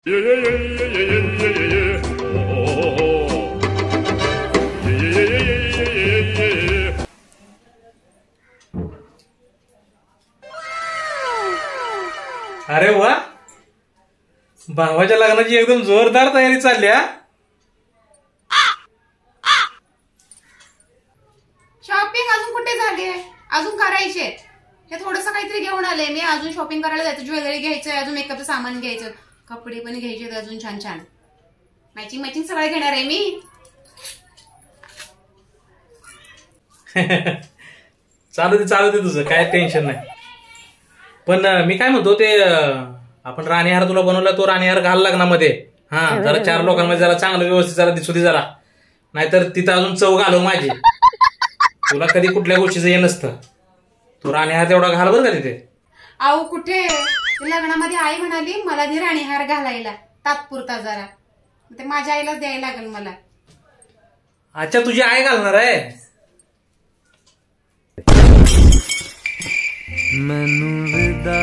अरे वा, भावाच्या लग्नाची एकदम जोरदार तयारी चालली हा. शॉपिंग अजून कुठे झाली? अजून करायचे. हे थोडस काहीतरी घेऊन आले मी. अजून शॉपिंग करायला जायचं, ज्वेलरी घ्यायचंय, अजून मेकअपचं सामान घ्यायचं, कपडे पण घ्यायचे अजून छान छान. मॅचिंग मॅचिंग सगळं घेणार आहे मी. चालू दे तुझं, काय टेन्शन नाही. पण मी काय म्हणतो, ते आपण राणीहार तुला बनवला, तो राणीहार घाल लग्नामध्ये. हा, जरा 4 लोकांमध्ये जरा चांगलं व्यवस्थित जरा दिसू दे जरा. नाहीतर तिथं अजून चव घालव माझी. तुला कधी कुठल्या गोष्टीचं हे नसतं. तू राणीहार तेवढा घाल बरं का तिथे. अहो कुठे, लग्नामध्ये आई म्हणाली मला दे राणीहार घालायला तात्पुरता जरा. ते माझ्या आईलाच द्यायला लागेल मला. अच्छा, तुझी आई घालणार आहे. मैनू विदा